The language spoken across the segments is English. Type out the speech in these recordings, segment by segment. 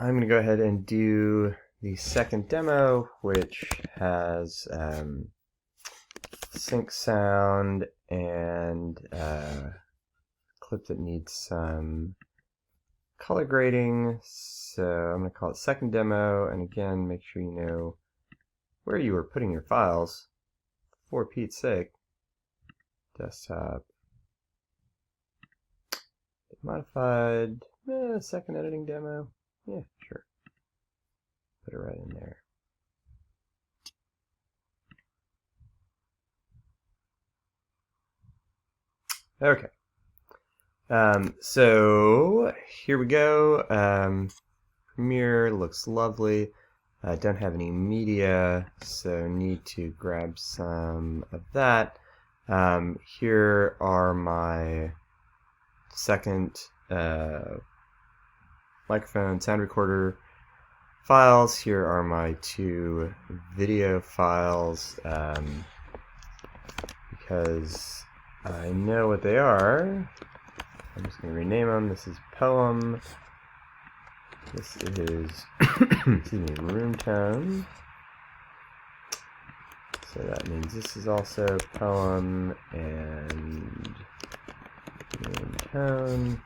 I'm going to go ahead and do the second demo, which has sync sound and a clip that needs some color grading. So I'm going to call it second demo, and again, make sure you know where you are putting your files, for Pete's sake. Desktop, modified, second editing demo. Yeah, sure. Put it right in there. Okay. So here we go. Premiere looks lovely. I don't have any media, so need to grab some of that. Here are my second microphone sound recorder files. Here are my two video files, because I know what they are. I'm just going to rename them. This is Poem. This is excuse me, Room Tone. So that means this is also Poem and Room Tone.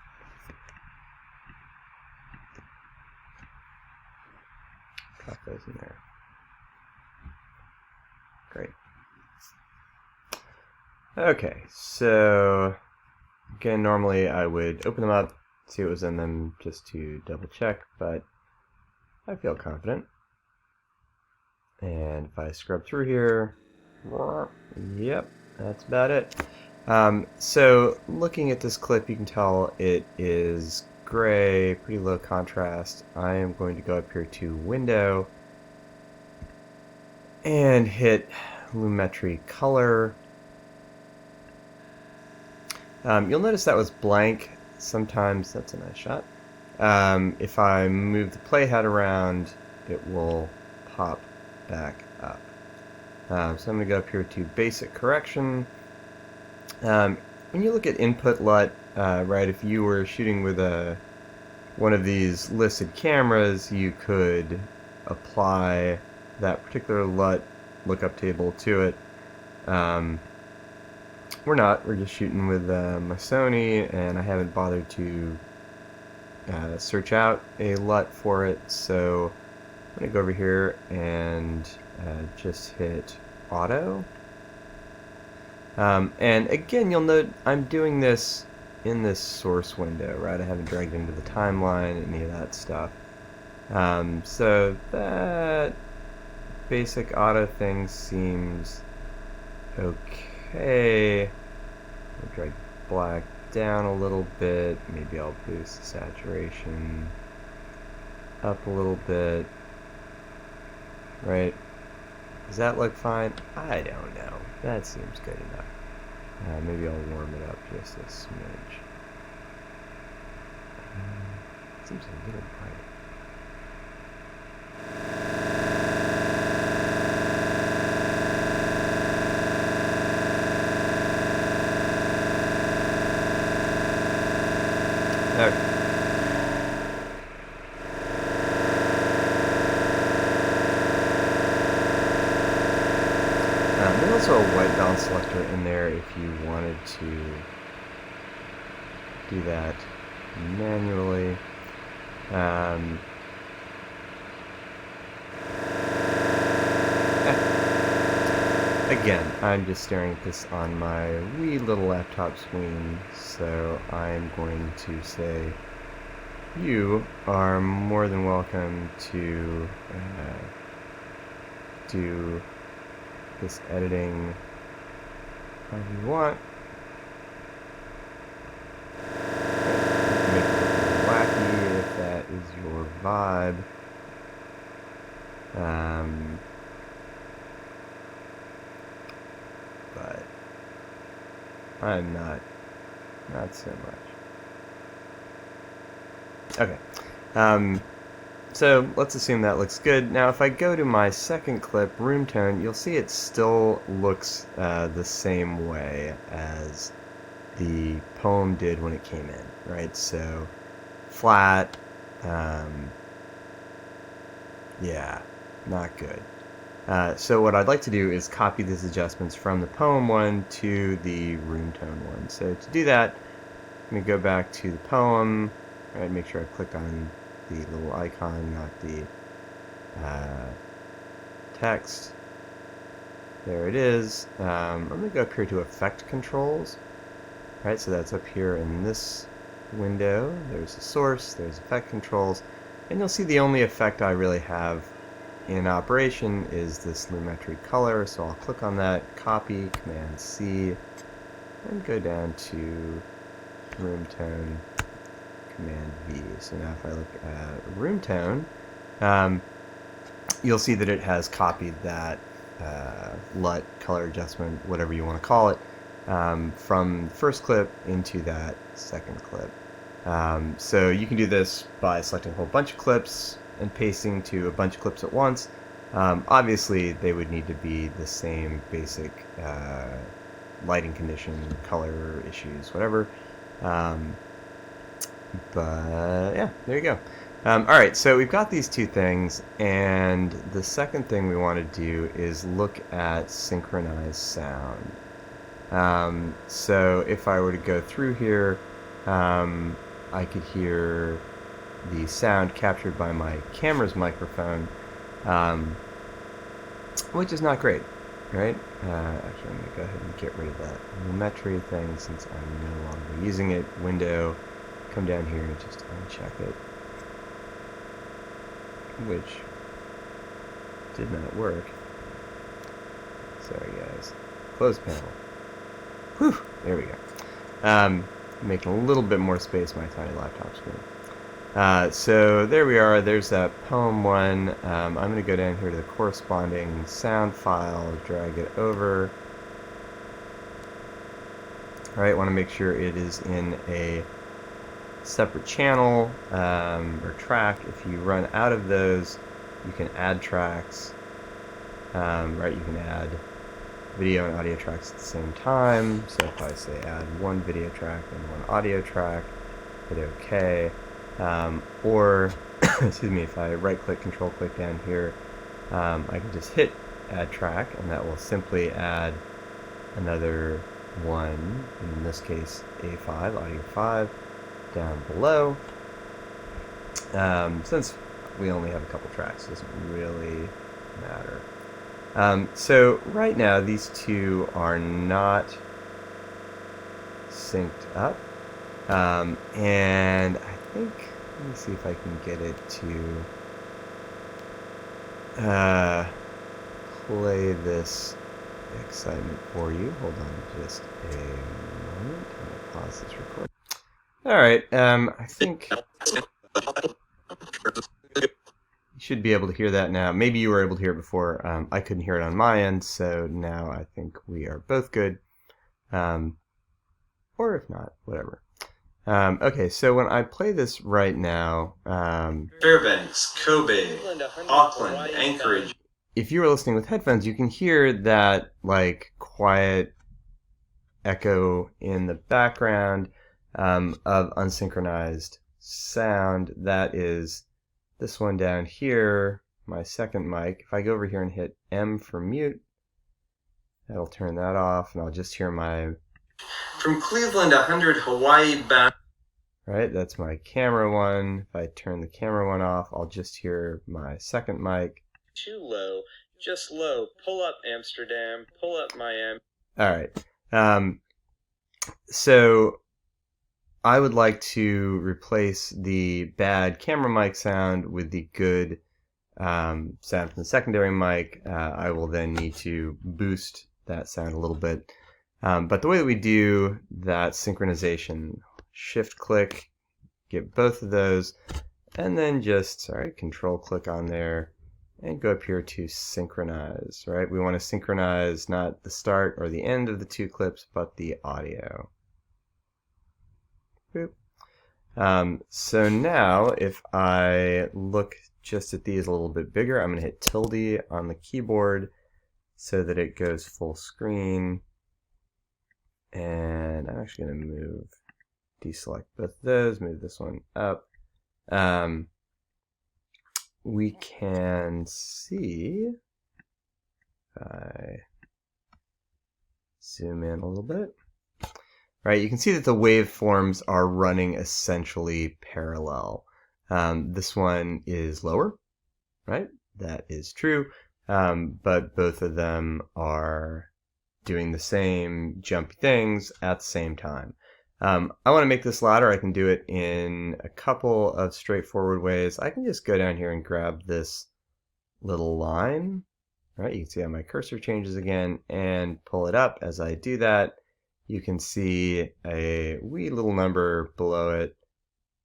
Drop those in there. Great. Okay, so again, normally I would open them up, see what was in them just to double check, but I feel confident. And if I scrub through here, yep, that's about it. So looking at this clip, you can tell it is gray, pretty low contrast. I am going to go up here to Window and hit Lumetri Color. You'll notice that was blank. Sometimes that's a nice shot. If I move the playhead around, it will pop back up. So I'm going to go up here to Basic Correction. When you look at input LUT, right, if you were shooting with one of these listed cameras, you could apply that particular LUT lookup table to it. We're not. We're just shooting with my Sony, and I haven't bothered to search out a LUT for it, so I'm going to go over here and just hit Auto. And again, you'll note I'm doing this in this source window, right? I haven't dragged into the timeline, any of that stuff. So that basic auto thing seems okay. I'll drag black down a little bit. Maybe I'll boost the saturation up a little bit. Right? Does that look fine? I don't know. That seems good enough. Maybe I'll warm it up just a smidge. Seems a little bright. Okay. There's also a white balance selector in there if you wanted to do that manually. Again, I'm just staring at this on my wee little laptop screen, so I'm going to say you are more than welcome to do this editing however you want. Make it look a little wacky if that is your vibe. But I'm not so much. Okay. So let's assume that looks good. Now if I go to my second clip, Room Tone, you'll see it still looks the same way as the Poem did when it came in, right? So flat, Yeah, not good. So what I'd like to do is copy these adjustments from the poem one to the room tone one. So to do that, I'm going to go back to the poem, right, make sure I click on the little icon, not the text. There it is. I'm going to go up here to Effect Controls. Right, so that's up here in this window. There's the source, there's Effect Controls, and you'll see the only effect I really have in operation is this Lumetri color, so I'll click on that, copy, Command C, and go down to Room Tone, Command V. So now if I look at Room Tone, you'll see that it has copied that LUT, color adjustment, whatever you want to call it, from the first clip into that second clip. So you can do this by selecting a whole bunch of clips and pasting to a bunch of clips at once. Obviously, they would need to be the same basic lighting condition, color issues, whatever. But yeah, there you go. Alright, so we've got these two things, and the second thing we want to do is look at synchronized sound. So if I were to go through here, I could hear the sound captured by my camera's microphone, which is not great, right? Actually, I'm going to go ahead and get rid of that Lumetri thing since I'm no longer using it. Window, come down here and just uncheck it, which did not work. Sorry guys. Close panel. Whew, there we go. Making a little bit more space on my tiny laptop screen. So there we are, there's that poem one. I'm going to go down here to the corresponding sound file, drag it over. Alright, want to make sure it is in a separate channel or track. If you run out of those, you can add tracks. Right, you can add video and audio tracks at the same time. So if I say add one video track and one audio track, hit OK. Or, excuse me, if I right-click, control-click down here, I can just hit add track, and that will simply add another one, in this case A5, audio 5, down below. Since we only have a couple tracks, it doesn't really matter. So right now these two are not synced up, and I think, let me see if I can get it to play this excitement for you. Hold on just a moment. I'm going to pause this recording. Alright, I think you should be able to hear that now. Maybe you were able to hear it before. I couldn't hear it on my end, so now I think we are both good. Or if not, whatever. Okay, so when I play this right now... Fairbanks, Kobe, Auckland, Anchorage. If you were listening with headphones, you can hear that, like, quiet echo in the background of unsynchronized sound. That is this one down here, my second mic. If I go over here and hit M for mute, that'll turn that off, and I'll just hear my... From Cleveland, 100 Hawaii back. Right, that's my camera one. If I turn the camera one off, I'll just hear my second mic. Too low, just low. Pull up Amsterdam, pull up Miami. Alright, so I would like to replace the bad camera mic sound with the good sound from the secondary mic. I will then need to boost that sound a little bit. But the way that we do that synchronization, shift click, get both of those, and then just, control click on there, and go up here to synchronize, right? We want to synchronize not the start or the end of the two clips, but the audio. Boop. So now, if I look just at these a little bit bigger, I'm going to hit tilde on the keyboard so that it goes full screen. And I'm actually going to deselect both of those, move this one up. we can see, if I zoom in a little bit, right, you can see that the waveforms are running essentially parallel. This one is lower, right? That is true, but both of them are doing the same jumpy things at the same time. I want to make this louder. I can do it in a couple of straightforward ways. I can just go down here and grab this little line. Right, you can see how my cursor changes again and pull it up. As I do that, you can see a wee little number below it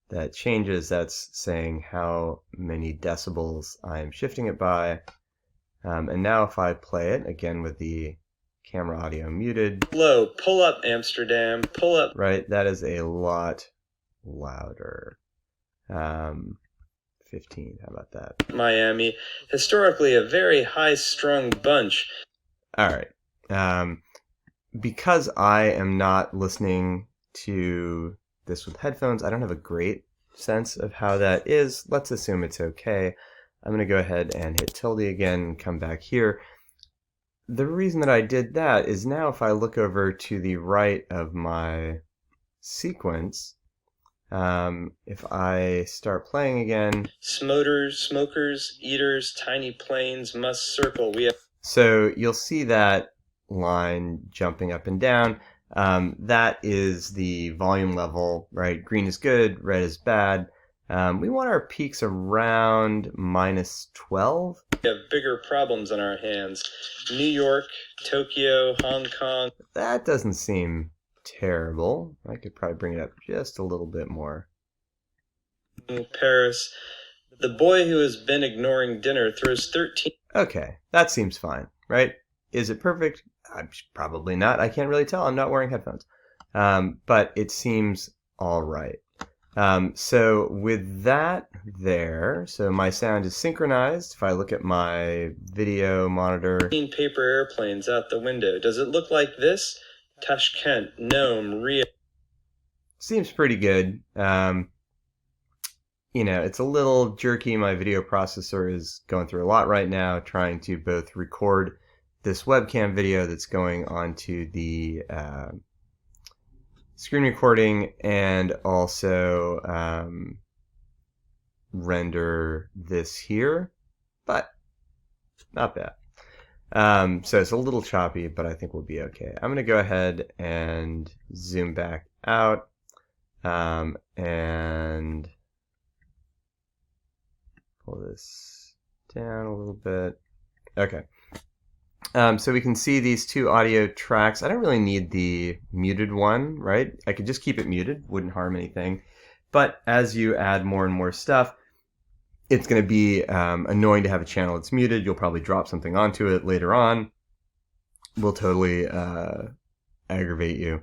that changes. That's saying how many decibels I'm shifting it by. And now if I play it, again with the camera audio muted. Low, pull up Amsterdam, pull up. Right, that is a lot louder. 15, how about that? Miami, historically a very high-strung bunch. All right. Because I am not listening to this with headphones, I don't have a great sense of how that is. Let's assume it's okay. I'm going to go ahead and hit tilde again and come back here. The reason that I did that is now if I look over to the right of my sequence, if I start playing again... Smokers, eaters, tiny planes must circle. We have... So you'll see that line jumping up and down. That is the volume level, right? Green is good, red is bad. We want our peaks around -12. We have bigger problems on our hands. New York, Tokyo, Hong Kong. That doesn't seem terrible. I could probably bring it up just a little bit more. Paris. The boy who has been ignoring dinner throws 13... Okay, that seems fine, right? Is it perfect? Probably not. I can't really tell. I'm not wearing headphones. But it seems all right. So with that there, so my sound is synchronized. If I look at my video monitor... Paper airplanes out the window. Does it look like this? Tashkent, Nome, Rio. Seems pretty good. You know, it's a little jerky. My video processor is going through a lot right now, trying to both record this webcam video that's going onto the screen recording and also render this here, but not bad. So it's a little choppy, but I think we'll be okay. I'm going to go ahead and zoom back out and pull this down a little bit. Okay. So we can see these two audio tracks. I don't really need the muted one, right? I could just keep it muted, wouldn't harm anything. But as you add more and more stuff, it's going to be annoying to have a channel that's muted. You'll probably drop something onto it later on. Will totally aggravate you.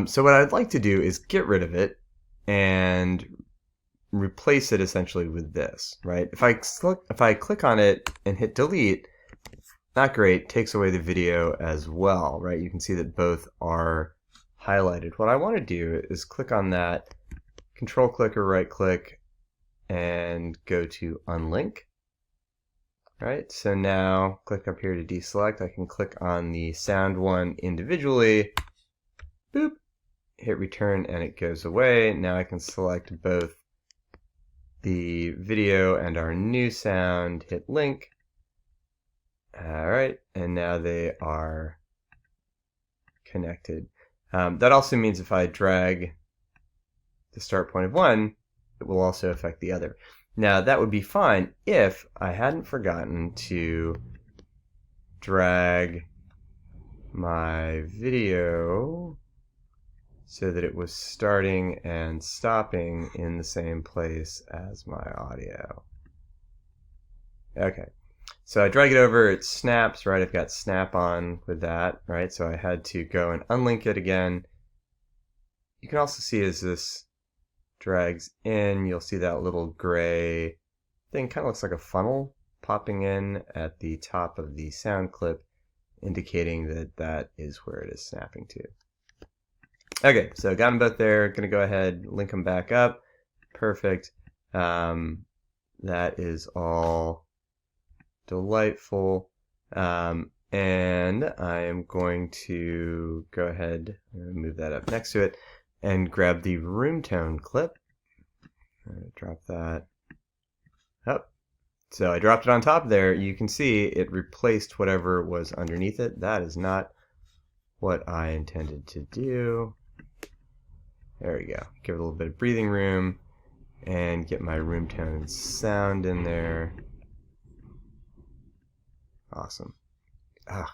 So what I'd like to do is get rid of it and replace it essentially with this, right? If I click on it and hit delete, not great, takes away the video as well, right? You can see that both are highlighted. What I want to do is click on that, control click or right click, and go to unlink. Right, so now click up here to deselect. I can click on the sound one individually, boop, hit return and it goes away. Now I can select both the video and our new sound, hit link. Alright, and now they are connected. That also means if I drag the start point of one, it will also affect the other. Now that would be fine if I hadn't forgotten to drag my video so that it was starting and stopping in the same place as my audio. Okay. So I drag it over, it snaps, right? I've got snap on with that, right? So I had to go and unlink it again. You can also see as this drags in, you'll see that little gray thing, kind of looks like a funnel popping in at the top of the sound clip, indicating that that is where it is snapping to. Okay, so got them both there. Gonna go ahead, link them back up. Perfect. that is all delightful. And I am going to go ahead and move that up next to it and grab the room tone clip. Drop that up. So I dropped it on top there. You can see it replaced whatever was underneath it. That is not what I intended to do. There we go. Give it a little bit of breathing room and get my room tone sound in there. Awesome. That's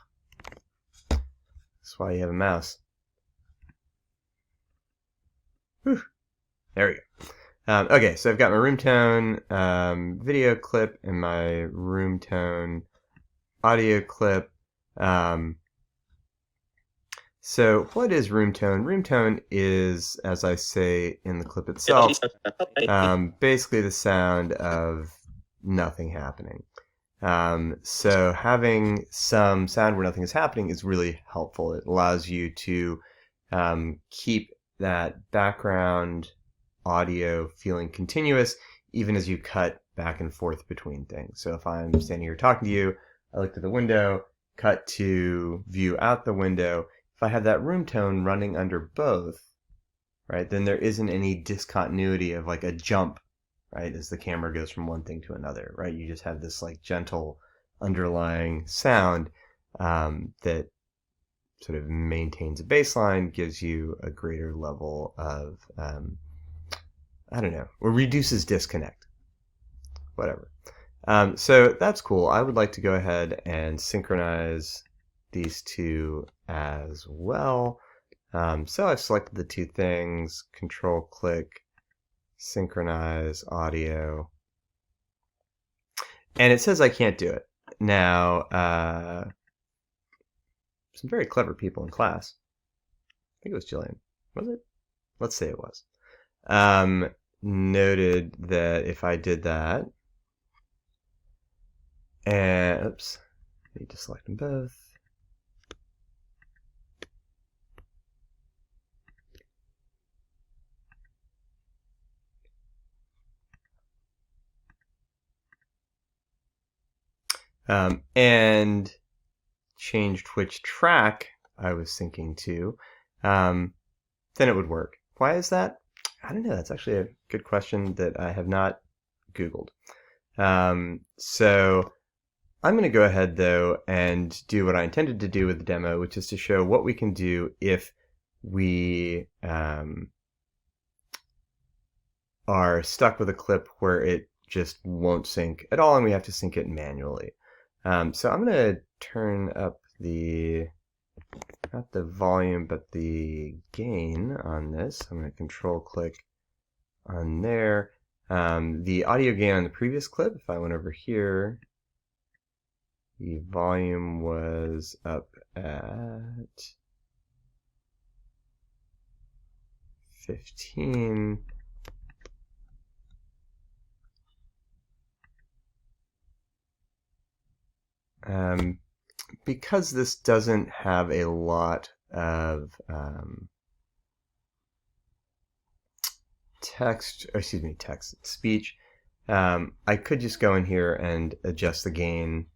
why you have a mouse. Whew. There we go. Okay, so I've got my room tone video clip and my room tone audio clip. So what is room tone? Room tone is, as I say in the clip itself, basically the sound of nothing happening. So having some sound where nothing is happening is really helpful. It allows you to keep that background audio feeling continuous even as you cut back and forth between things. So if I'm standing here talking to you, I look to the window, cut to view out the window. If I have that room tone running under both, right, then there isn't any discontinuity of like a jump, right, as the camera goes from one thing to another, right? You just have this like gentle underlying sound that sort of maintains a baseline, gives you a greater level of, I don't know, or reduces disconnect, whatever. So that's cool. I would like to go ahead and synchronize these two as well. So I've selected the two things, control click, synchronize audio, and it says I can't do it. Now, some very clever people in class, I think it was Jillian, was it? Let's say it was, noted that if I did that, and, oops, I need to select them both. And changed which track I was syncing to, then it would work. Why is that? I don't know. That's actually a good question that I have not Googled. So I'm going to go ahead, though, and do what I intended to do with the demo, which is to show what we can do if we are stuck with a clip where it just won't sync at all and we have to sync it manually. So I'm going to turn up the, not the volume, but the gain on this. I'm going to control click on there. The audio gain on the previous clip, if I went over here, the volume was up at 15. Because this doesn't have a lot of speech, I could just go in here and adjust the gain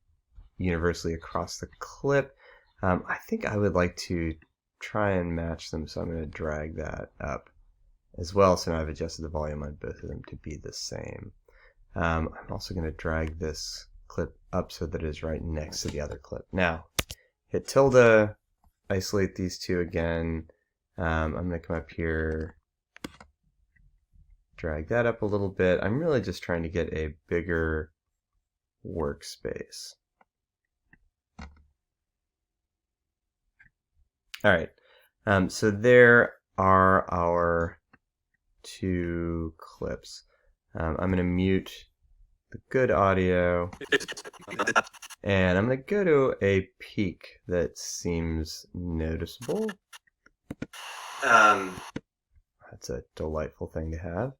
universally across the clip. I think I would like to try and match them, so I'm going to drag that up as well. So now I've adjusted the volume on both of them to be the same. I'm also going to drag this clip up so that it is right next to the other clip. Now, hit tilde, isolate these two again. I'm going to come up here, drag that up a little bit. I'm really just trying to get a bigger workspace. All right, so there are our two clips. I'm going to mute the good audio, and I'm going to go to a peak that seems noticeable. That's a delightful thing to have.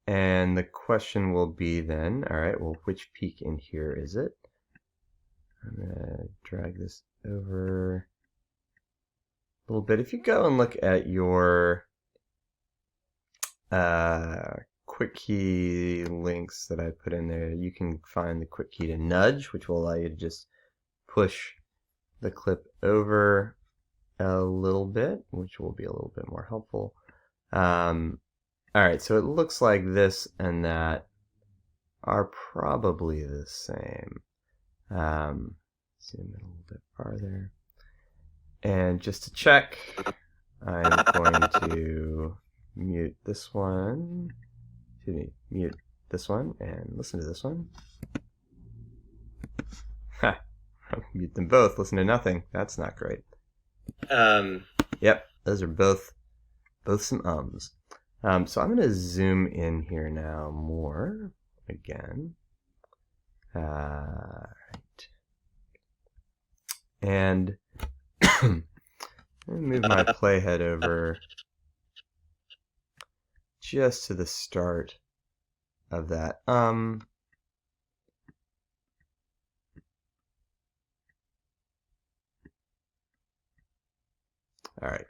And the question will be then, all right, well, which peak in here is it? I'm going to drag this over a little bit. If you go and look at your quick key links that I put in there. You can find the quick key to nudge, which will allow you to just push the clip over a little bit, which will be a little bit more helpful. Alright, so it looks like this and that are probably the same. Zoom in a little bit farther. And just to check, I'm going to mute this one. Excuse me, mute this one and listen to this one. Ha! Mute them both, listen to nothing. That's not great. Yep, those are both some ums. So I'm going to zoom in here now more again. Right. And move my playhead over just to the start of that. Alright,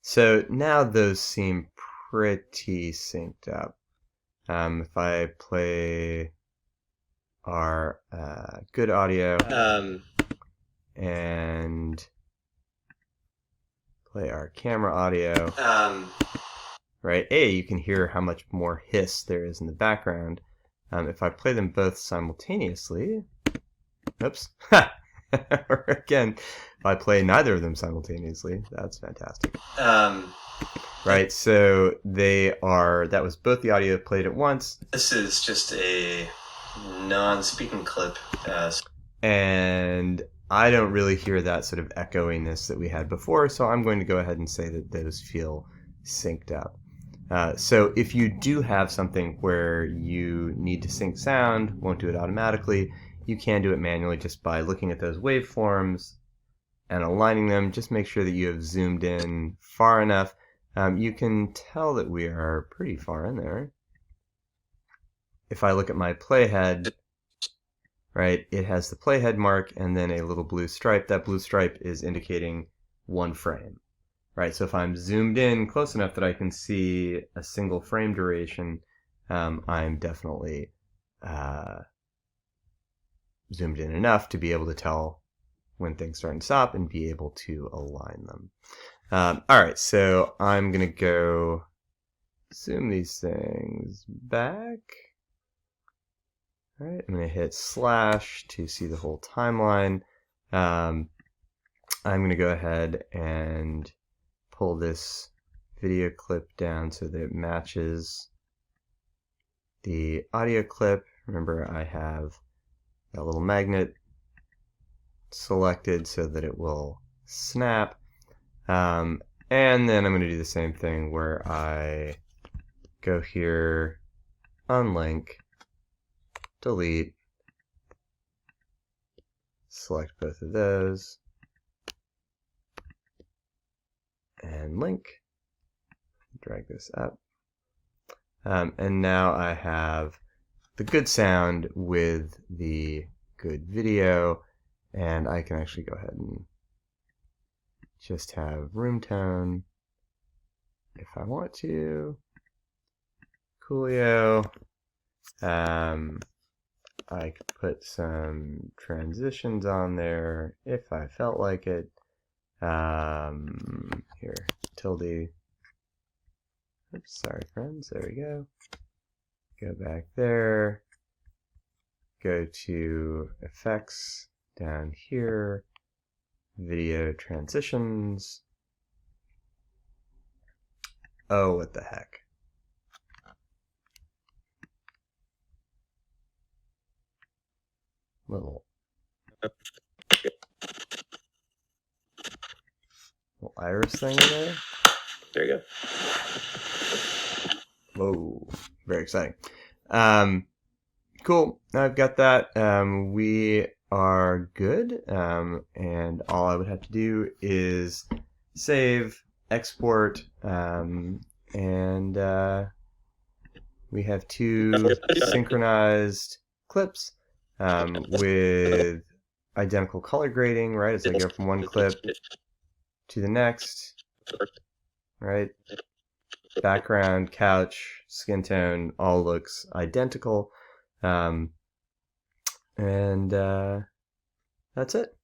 so now those seem pretty synced up. If I play our good audio and play our camera audio, right? You can hear how much more hiss there is in the background. If I play them both simultaneously, oops, or again, if I play neither of them simultaneously, that's fantastic. Right, so that was both the audio played at once. This is just a non-speaking clip. And I don't really hear that sort of echoiness that we had before, so I'm going to go ahead and say that those feel synced up. So if you do have something where you need to sync sound, won't do it automatically, you can do it manually just by looking at those waveforms and aligning them. Just make sure that you have zoomed in far enough. You can tell that we are pretty far in there. If I look at my playhead, right, it has the playhead mark and then a little blue stripe. That blue stripe is indicating one frame. Right, so if I'm zoomed in close enough that I can see a single frame duration, I'm definitely zoomed in enough to be able to tell when things start and stop and be able to align them. Alright, so I'm going to go zoom these things back. Alright, I'm going to hit slash to see the whole timeline. I'm going to go ahead and pull this video clip down so that it matches the audio clip. Remember, I have that little magnet selected so that it will snap. And then I'm going to do the same thing where I go here, unlink, delete, select both of those, and link, drag this up. And now I have the good sound with the good video, and I can actually go ahead and just have room tone if I want to. Coolio. I could put some transitions on there if I felt like it. Here, tilde. Oops, sorry friends, there we go. Go back there. Go to effects down here. Video transitions. Oh, what the heck. Little iris thing in there. There you go. Whoa, very exciting. Cool, I've got that. We are good, and all I would have to do is save, export, and we have two synchronized clips with identical color grading, right, as I go from one clip to the next, right? background, couch, skin tone, all looks identical. And that's it.